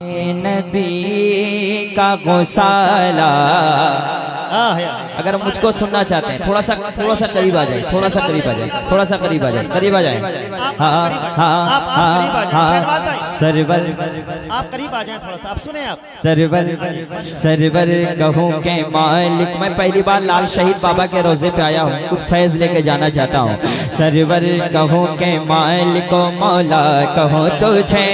नबी का गौसाला। अगर मुझको सुनना चाहते हैं थोड़ा सा करीब आ जाए, थोड़ा सा करीब आ जाए, थोड़ा सा करीब आ जाए, करीब आ जाए। हाँ हाँ हाँ, सरवर आप करीब आ जाएं, थोड़ा सा आप सुने। आप सरवर कहूँ के मालिक। मैं पहली बार लाल शहीद बाबा के रोजे पे आया हूँ, कुछ फैज लेके जाना चाहता हूँ। सरवर कहूँ के मालिक मौला कहूँ तुझे।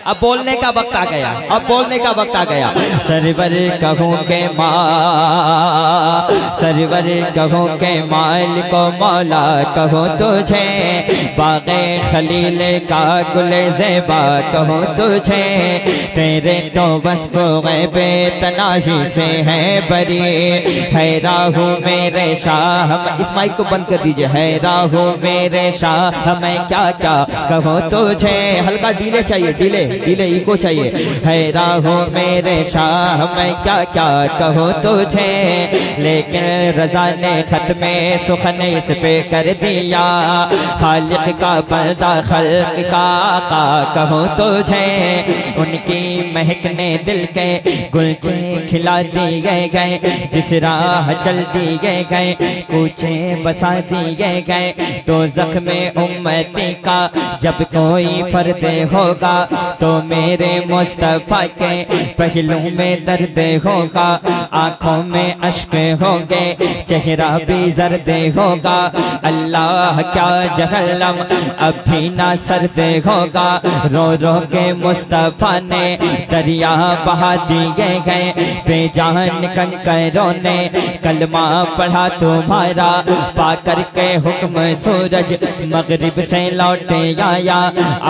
अब बोलने का वक्त आ गया, अब बोलने का वक्त आ गया। सरवर कहूँ के सरवर कहूँ के मालिक मौला कहूँ तुझे। बाग़े खलील का गुल ज़ेबा कहूँ तुझे। तेरे तो वस्फ़ ग़ैबे तनाही से है बरी। हैरान हूँ मेरे शाह, इस माइक को बंद कर दीजिए। हैरान हूँ मेरे शाह मैं क्या क्या कहूँ तुझे। हल्का डीले चाहिए, डीले इको चाहिए। हैरान हूँ मेरे शाह मैं क्या क्या कहूँ तुझे। लेकिन रज़ा ने ख़त्मे सुखन इस पे कर दिया। खालिक का बंदा खल्क का आका कहूँ तुझे। उनकी महक ने दिल के गुलचे खिला दिए गए। जिस राह चल दिए गए कूचे बसा दिए गए। दोज़ख में उम्मती का जब कोई फर्द होगा तो मेरे मुस्तफ़ा के पहलू में दर्द होगा। आँखों में अश्क होंगे, चेहरा भी जर्द होगा। अल्लाह क्या जहन्नम अब भी ना सर्द होगा। रो रो के मुस्तफ़ा ने दरिया बहा दिए गए। बेजान कंकरों ने कलमा पढ़ा तुम्हारा। पाकर के हुक्म सूरज मगरिब से लौटे आया।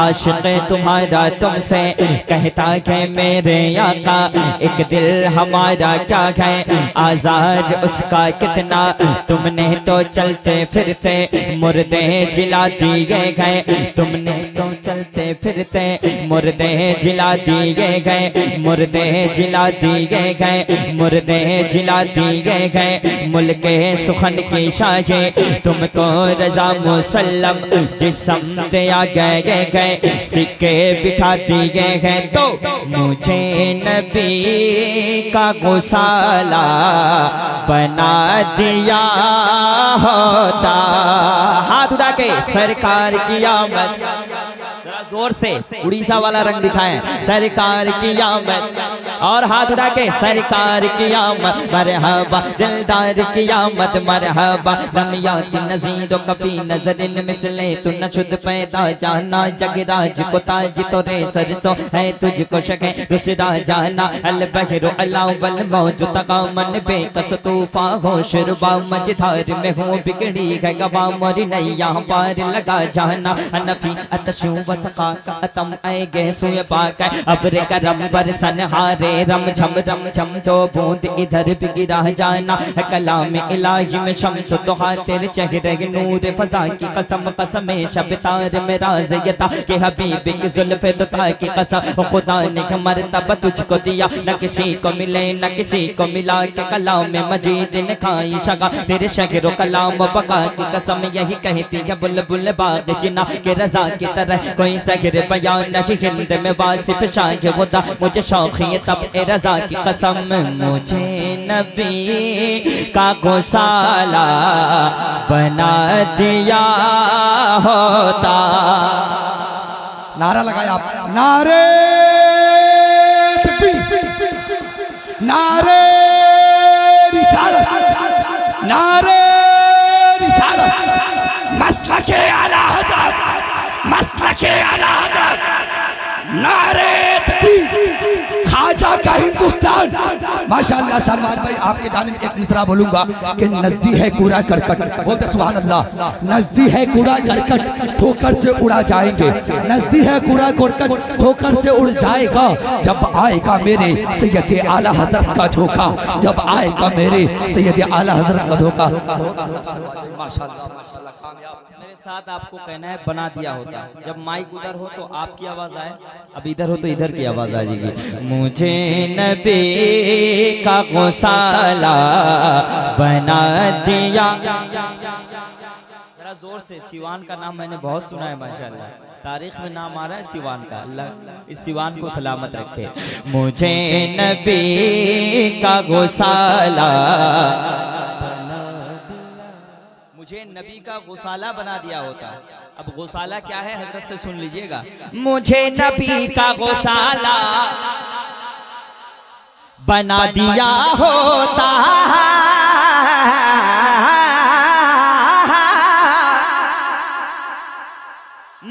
आशिक़ तुम्हारा तुमसे कहता है मेरे आका। एक दिल हमारा क्या है आजाद उसका कितना। तुमने तो चलते फिरते मुर्दे जिला दिए गए। तुमने तो चलते फिरते मुर्दे जिला दिए गए। मुर्दे जिला दिए गए, मुर्दे जिला दिए गए। मुल्के सुखन की शाहे तुमको रजा मुसल्लम जिस्म दे आ गए। सिक्के बिठा दिए गए तो मुझे नबी का गौसाला बना दिया होता। हाथ उठा के सरकार की आमद, जरा जोर से उड़ीसा वाला रंग दिखाएं। सरकार की आमद, और हाथ उठा के सरकार की आमद। मरहबा दिलदार की आमद, मरहबा रमियात नज़ीर कफी नजरिन मिसले तू नशुद पैदा जाना। जगराज को ताज तो रे सरसों है तुझको शके दूसरा जाना। अल बहरो अलावल मौजू तकामन बेकस तूफा हो शुरबा। मझधार में हूँ बिगड़ी है गवा मोरी नैया पार लगा जाना। अनफी अतशु वसका का अतम आए गे सुय पाका। अब्र करम बरसन हारे रम झम दो बूंद इधर भी गिरा जाना। कलाम इलाही में शम्स दुहा तेरे चेहरे नूर फजा की कसम कसम शब तार में राज यता के हबीब की जुल्फ़े दुता की कसम। खुदा ने मर्तबा तुझको दिया न किसी को मिले न किसी को मिला। के कलाम में मजीद ने खाई शगा तेरे शगरो कलाम बका की कसम। यही कहती है बुलबुल बाग जिना के रजा की तरह कोई सगर बयान नहीं। हिंद में वासिफ शाह खुदा मुझे शौक़ी तब ए रजा की कसम। मुझे नबी का गौसाला बना दिया होता। नारा लगाए आप, नारे तकबीर, नारे रिसालत, नारे रिसालत। मसलके आला हज़रत, मसलके आला हज़रत। नारे तकबीर, खाजा का हिंदुस्तान। माशाअल्लाह सलमान भाई आपके जानिब एक मिसरा बोलूंगा कि नजदी है कूड़ा करकट, बोलते सुभान अल्लाह। नजदी है कूड़ा करकट ठोकर से उड़ा जाएंगे। नजदी है कूड़ा करकट ठोकर से उड़ जाएगा। जब आएगा मेरे सैयद आला हजरत का झोंका, जब आएगा मेरे सैयद आला हजरत का धोखा। माशाअल्लाह माशाअल्लाह कामयाब। मेरे साथ आपको कहना है बना दिया होता। जब माइक उधर हो तो आपकी आवाज आए, अब इधर हो तो इधर की आवाज आ जाएगी। मुझे नबी का गौसाला बना दिया। जरा जोर से, सिवान का नाम मैंने बहुत सुना है माशाल्लाह। तारीख में नाम आ रहा है सिवान का। अल्लाह इस सिवान को सलामत रखे। मुझे नबी का गौसाला, मुझे नबी का गौसाला बना दिया होता। अब गौसाला क्या है हजरत से सुन लीजिएगा। मुझे नबी का गौसाला बना दिया होता,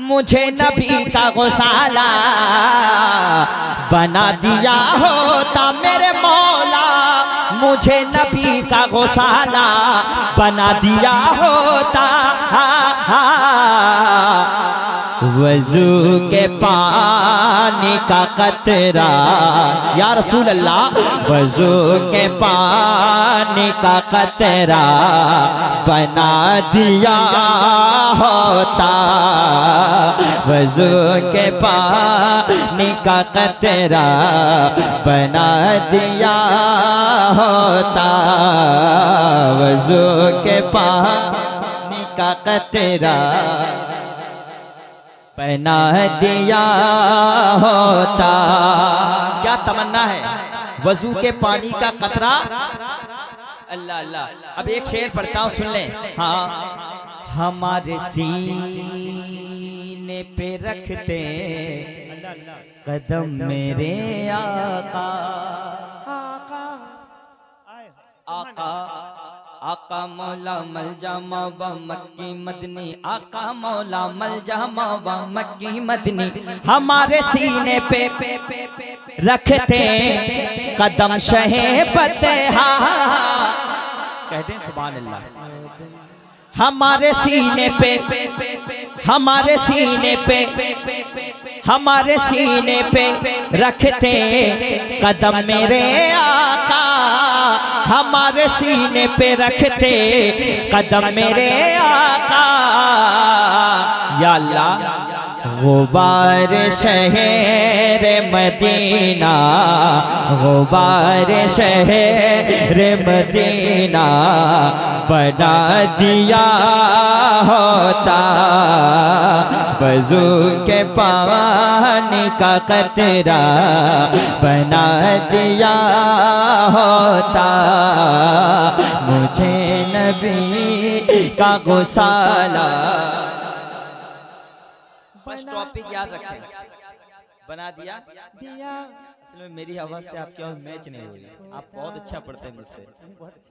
मुझे नबी का गौसाला बना दिया होता मेरे मौला, मुझे नबी का गौसाला बना दिया होता। वजू के पानी का कतरा या रसूल अल्लाह, वजू के पानी का कतरा बना दिया होता, वजू के पानी का कतरा बना दिया होता, वजू के पानी का कतरा बना दिया होता। क्या तमन्ना है, वजू के पानी का कतरा। अल्लाह अल्लाह। अब एक शेर पढ़ता हूँ, सुन लें। हाँ, हमारे सीने पे रखते कदम मेरे आका, आका आका मौला मलजा मौबा मक्की मदनी, आका मौला मलजा मौबा मक्की मदनी, हमारे सीने पे रखते कदम शहे फतेहा। कहते हैं सुभान अल्लाह। हमारे सीने पे, हमारे सीने पे, हमारे सीने पे रखते कदम मेरे आका, हमारे सीने पे रखते कदम मेरे आका। या अल्लाह, गुबार शहर मदीना, गुबार शहर मदीना बना दिया होता, वजू के पानी का कतरा बना दिया होता, मुझे नबी का गौसाला। बस टॉपिक याद रखें, बना दिया। असल में मेरी आवाज से आपकी आवाज मैच नहीं हो रही, आप बहुत अच्छा पढ़ते हैं मुझसे,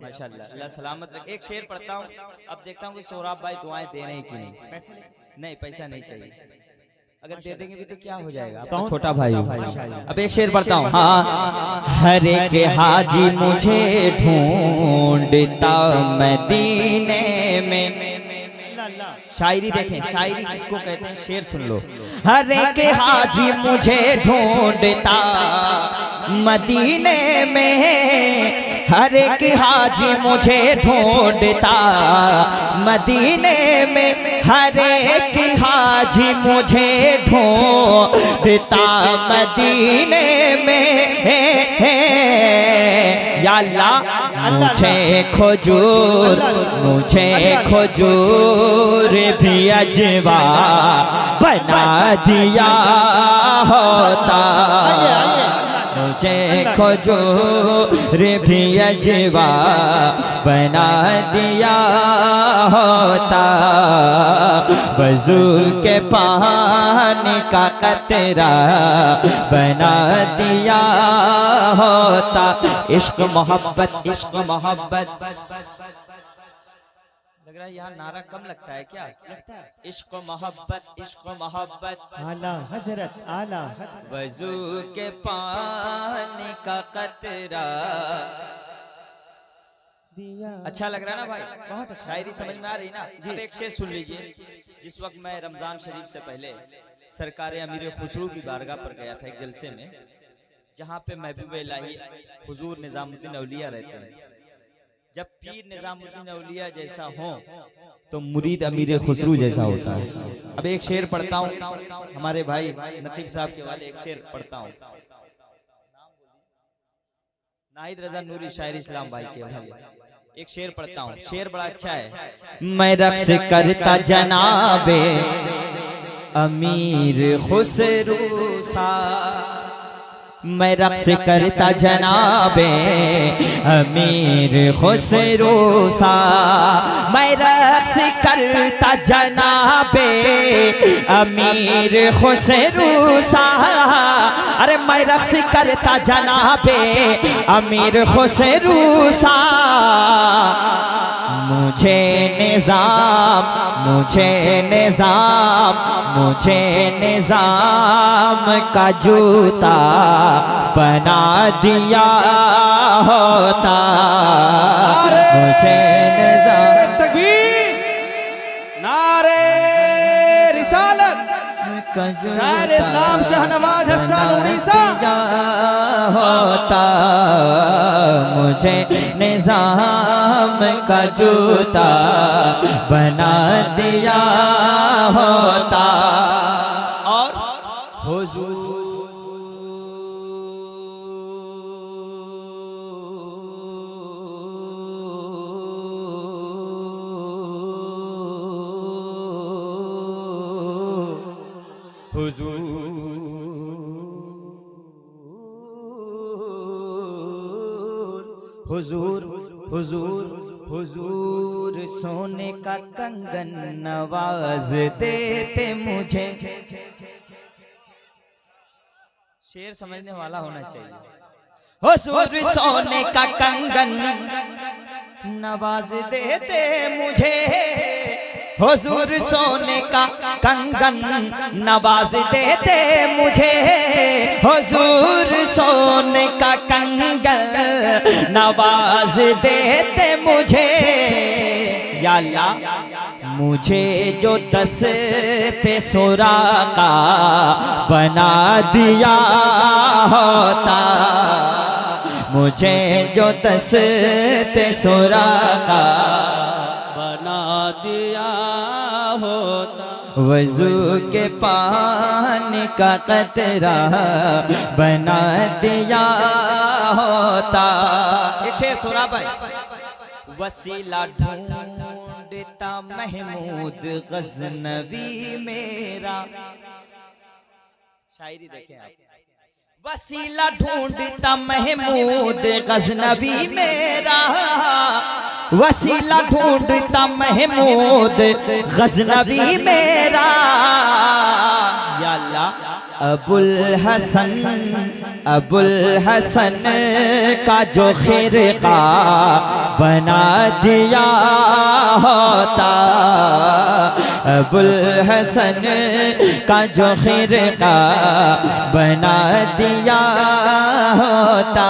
माशाल्लाह। अल्लाह सलामत रखे। एक शेर पढ़ता हूँ, अब देखता हूँ कि सोहराब भाई दुआएं दे रहे हैं कि नहीं। नहीं, पैसा नहीं चाहिए, अगर दे देंगे भी तो क्या हो जाएगा, आपका छोटा भाई हो। अब एक शेर पढ़ता हूँ। हाँ, हर एक हाजी मुझे ढूंढता मदीने में। शायरी देखें, शायरी किसको कहते हैं, शेर सुन लो। हर एक हाजी मुझे ढूंढता मदीने में, हर एक हाजी मुझे ढूंढता मदीने में, हर एक हाजी मुझे ढूंढता मदीने में। या अल्लाह, मुझे खजूर, मुझे खजूर भी अजवा बना दिया होता, मुझे खजूर भी अजवा बना दिया होता, वजू के पानी का कतरा बना दिया होता। इश्क मोहब्बत, इश्क मोहब्बत। लग रहा है यहाँ नारा कम लगता है क्या? लगता है। इश्क मोहब्बत, इश्क मोहब्बत, आला हजरत, आला हजरत, वजू के पानी का कतरा। अच्छा लग रहा है ना भाई? बहुत अच्छा। शायरी समझ में आ रही ना? अब एक शेर सुन लीजिए। जिस वक्त मैं रमजान शरीफ से पहले सरकार अमीर खुसरू की बारगाह पर गया था एक जलसे में, जहाँ पे महबूब इलाही हुजूर निजामुद्दीन औलिया रहते हैं। जब पीर निजामुद्दीन औलिया जैसा हो तो मुरीद अमीर खुसरू जैसा होता है। अब एक शेर पढ़ता हूँ, हमारे भाई नकीब साहब के वाले एक शेर पढ़ता हूँ। नाहिद रजा नूरी शायर इस्लाम भाई के हवाले एक शेर पढ़ता हूँ। शेर बड़ा अच्छा है। मैं रक्स करता जनाबे अमीर खुसरू सा मैं रक्स करता जनाबे अमीर खुसरू सा मैं रक्स करता जनाबे अमीर खुसरू सा अरे मैं रक्स करता जनाबे अमीर खुसरू सा मुझे निजाम का जूता बना दिया होता मुझे निजाम तकबीर नारे रिसालत का शायर इस्लाम शाहनवाज हसन उड़ीसा होता मुझे निजाम का जूता बना दिया होता और हुजूर हुजूर हुजूर हुजूर सोने का कंगन नवाज देते मुझे। शेर समझने वाला होना चाहिए। हुजूर सोने का कंगन नवाज देते मुझे हुजूर सोने का कंगन नवाज देते मुझे हुजूर सोने का कंगन नवाज देते मुझे या अल्लाह मुझे जो दस्ते सुराका बना दिया होता मुझे जो दस्ते सुराका बना दिया होता वजू के पानी का कतरा बना दिया होता। एक शेर सुना भाई। वसीला ढूंढता महमूद गजनवी मेरा। शायरी देखें आप। वसीला ढूंढता महमूद गजनवी मेरा वसीला ढूंढता महमूद गजनवी मेरा या अल्लाह अबुल हसन का जो खिरका बना दिया होता अबुल हसन का जो खिरका बना दिया होता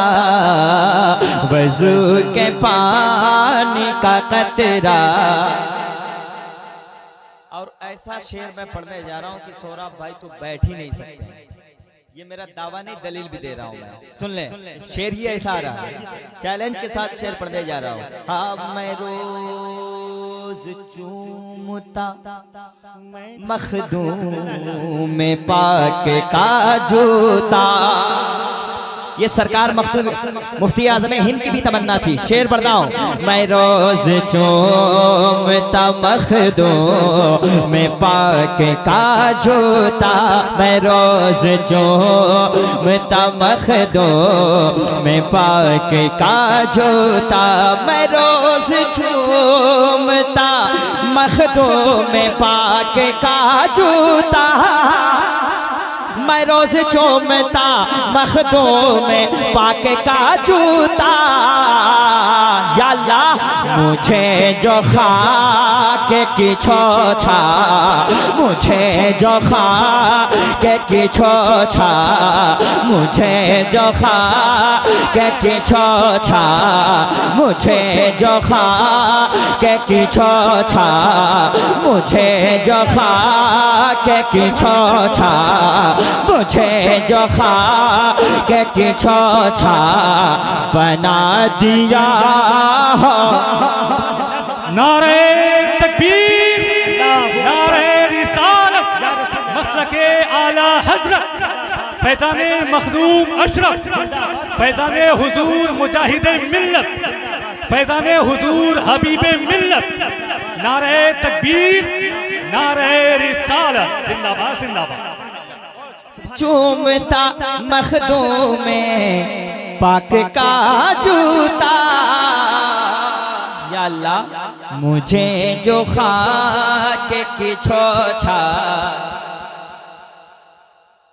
वजू के पानी का कतरा। और ऐसा शेर मैं पढ़ने जा रहा हूँ कि सोहराब भाई तो बैठ ही नहीं सकते। ये मेरा दावा नहीं दलील भी दे रहा हूँ मैं। सुन ले शेर ही ऐसा आ रहा है। चैलेंज के साथ शेर पढ़ने जा रहा हूँ। हाँ मैं रोज चूमता मखदूम में पाक का जूता। ये सरकार मुफ्ती आज़म हिंद की भी तमन्ना थी। शेर पढ़ता हूँ। मैं रोज चूमता मखदूम में पाक का जूता मैं रोज चूमता मखदूम में पाक का जूता मैं रोज चूमता मखदूम में पाक का जूता मैं रोज चूमता मखदूम में पाक का जूता या अल्लाह मुझे जो खाक की छोछा मुझे जो खाक की छोछा मुझे जो खाक की छोछा मुझे जो खाक की छोछा मुझे जो खाक की छोछा मुझे जो खाक की छोछा बना दिया हो। नारे तकबीर नारे रिसालत मसलके आला हजरत फैज़ाने मखदूम अशरफ फैज़ाने हुजूर मुजाहिदे मिल्लत फैज़ाने हुजूर हबीबे मिल्लत नारे तकबीर नारे रिसालत जिंदाबाद जिंदाबाद। चूमता मखदूम में पाक का जूता, या अल्लाह मुझे जो खाक की छोछा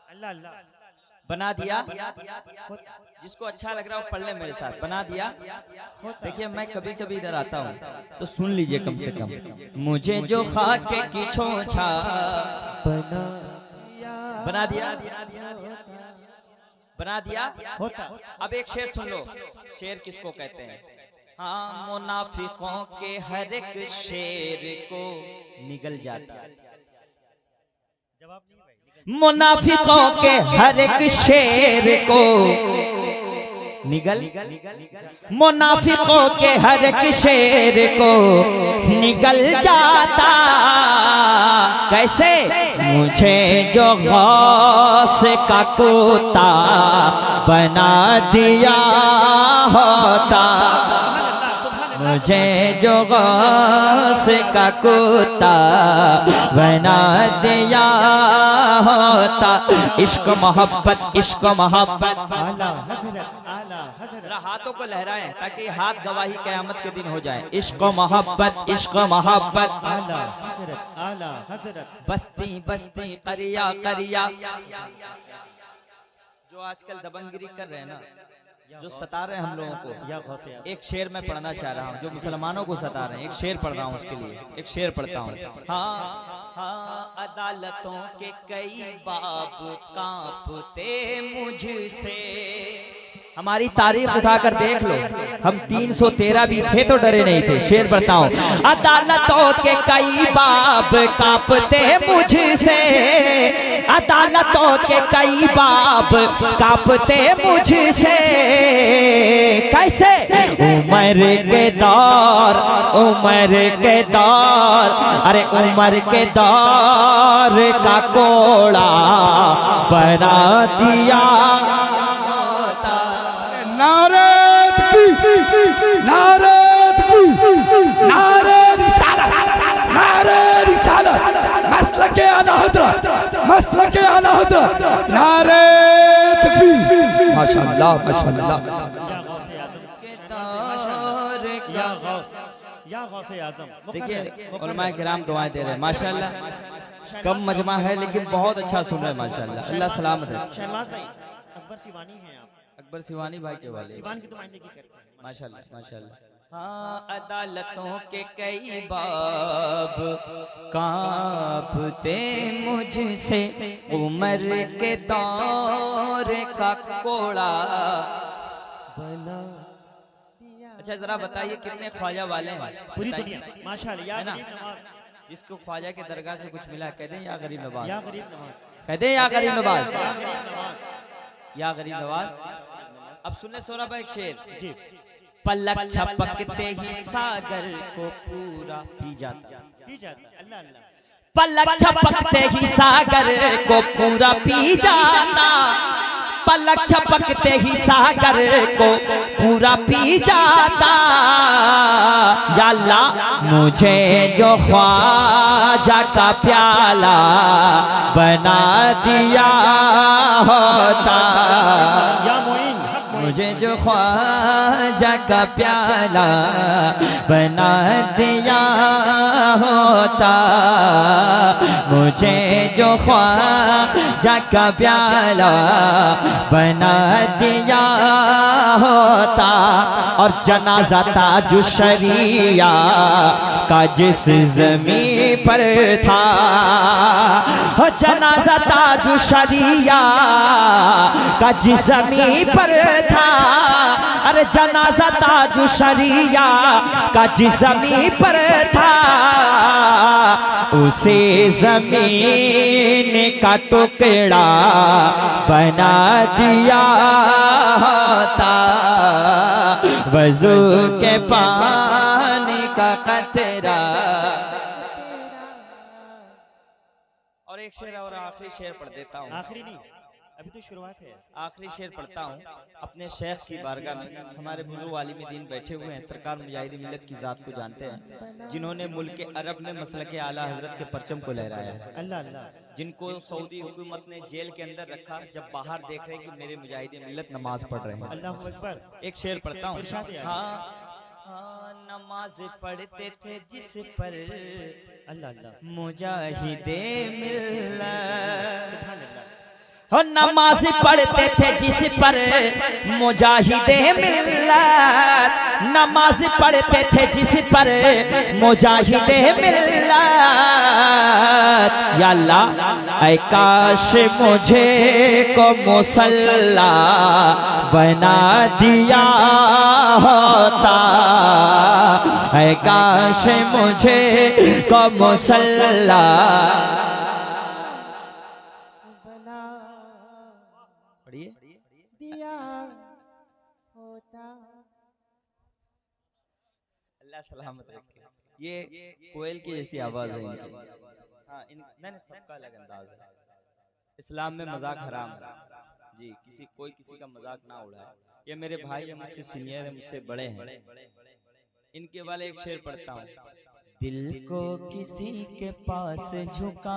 अल्लाह अल्लाह बना दिया। जिसको अच्छा लग रहा है वो पढ़ ले मेरे साथ। बना दिया। देखिए मैं कभी कभी इधर आता हूँ तो सुन लीजिए कम से कम। मुझे जो खाक की छोछा बना दिया, बना दिया होता। अब एक शेर सुन लो। शेर किसको कहते हैं? हाँ, मुनाफिकों के हर एक शेर को निगल जाता। जवाब नहीं भाई। मुनाफिकों के हर एक शेर को निगल, मुनाफिकों के हर एक शेर को निगल जाता। कैसे? मुझे जो गौस का कोता बना दिया होता, मुझे जो गौस का कुत्ता बना दिया होता। इश्क मोहब्बत, इश्क मोहब्बत। आला हजरत, आला हजरत। जरा हाथों को लहराएं ताकि हाथ गवाही क़यामत के दिन हो जाए। इश्क मोहब्बत, इश्क मोहब्बत। आला हजरत, आला हजरत। बस्ती बस्ती करिया करिया। जो आजकल दबंगगिरी कर रहे हैं ना, जो सता रहे हैं हम लोगों को, या गौसे आज़म। एक शेर मैं पढ़ना चाह रहा हूँ। जो मुसलमानों को सता रहे हैं, एक शेर पढ़ रहा हूँ उसके लिए। एक शेर पढ़ता हूँ। हाँ हाँ, अदालतों के कई बाब कांपते मुझसे। हमारी तारीख उठाकर देख लो, हम 313 भी थे तो डरे नहीं थे। शेर पढ़ता हूँ। अदालतों के कई बाब कांपते मुझसे, अदालतों के कई बाब कांपते मुझसे। कैसे? उम्र के दौर, उम्र के दौर, अरे उम्र के दौर का कोड़ा बना दिया। नारे तकबीर, नारे तकबीर, नारे रिसालत, नारे रिसालत, मसलके आला हज़रत, मसलके आला हज़रत, नारे तकबीर। माशाअल्लाह माशाअल्लाह। या गौसे आज़म के दौर या गौस, या गौसे आज़म। देखिए उलमाए किराम दुआएं दे रहे हैं माशाअल्लाह। कम मजमा है लेकिन बहुत अच्छा सुन रहे हैं माशाअल्लाह। अल्लाह सलामत रखे। शहनाज भाई, अकबर सिवानी हैं आप। अकबर सिवानी भाई के वाले सिवान की तो नुमाइंदगी करते हैं। माशाल्लाह माशाल्लाह। हाँ, अदालतों के कई बाब कांपते मुझसे, उम्र के दौर का कोड़ा। अच्छा जरा बताइए कितने ख्वाजा वाले हैं? पूरी बताइए। दुनिया माशाअल्लाह। या है ना? गरीब नवाज, जिसको ख्वाजा के दरगाह से कुछ मिला कह दें या गरीब नवाज, या गरीब नवाज, कह दें या गरीब नवाज, या गरीब नवाज, या गरीब नवाज। अब सुनने सोना भाई एक शेर। जी। पलक झपकते ही सागर को पूरा पी जाता। पी जाता। अल्लाह अल्लाह। पलक झपकते ही सागर को पूरा पी जाता। पलक झपकते ही सागर को पूरा पी जाता। या अल्लाह मुझे जो ख्वाजा का प्याला बना दिया होता, या मोइन, हक मोइन। मुझे जो ख्वाजा का प्याला बना दिया होता, मुझे जो ख्वाजा का प्याला बना दिया होता। और जनाजा ताजु शरिया का जिस ज़मीं पर था, जनाजा ताजु शरिया का जिस ज़मीं पर था, अरे जनाजा ताजु शरिया का जिस ज़मीं पर था, उसे ज़मीन का टुकड़ा बना दिया होता। वज़ू के पानी का कतरा। और एक शेर और आखिरी शेर पढ़ देता हूँ। आखिरी नहीं, अभी तो शुरुआत है। आखिरी शेर पढ़ता हूँ अपने शेख की बारगाह में। हमारे बुजुर्ग आलिम दीन बैठे हुए हैं, सरकार मुजाहिदी मिल्लत की ज़ात को जानते हैं, जिन्होंने मुल्क अरब में मसलक आला हजरत के परचम को लहराया है, अल्लाह अल्लाह। जिनको सऊदी हुकूमत ने जेल के अंदर रखा, जब बाहर देख रहे कि मेरे मुजाहिदी मिल्लत नमाज पढ़ रहे हैं। अल्लाह अकबर। एक शेर पढ़ता हूँ। इरशाद है। हाँ, नमाज पढ़ते थे जिस पर अल्लाह अल्लाह। मुजाहिदे मिल्लत, सुभान अल्लाह। हो नमाज पढ़ते थे जिस पर मुजाहिदे मिल्लत, नमाज पढ़ते थे जिस पर मुजाहिदे मिल्लत। या अल्लाह ऐ काश मुझे को मुसल्ला बना दिया होता, ऐ काश मुझे को मुसल्ला। पढ़िए। दिया होता। अल्लाह सलामत रखे। ये कोयल की जैसी आवाज है इनकी। हाँ, नहीं सबका अलग अंदाज है। इस्लाम में मजाक हराम है जी, कोई किसी का मजाक ना उड़ाए। ये मेरे भाई है, मुझसे सीनियर है, मुझसे बड़े हैं। इनके वाले एक शेर पढ़ता हूँ। दिल को किसी के पास झुका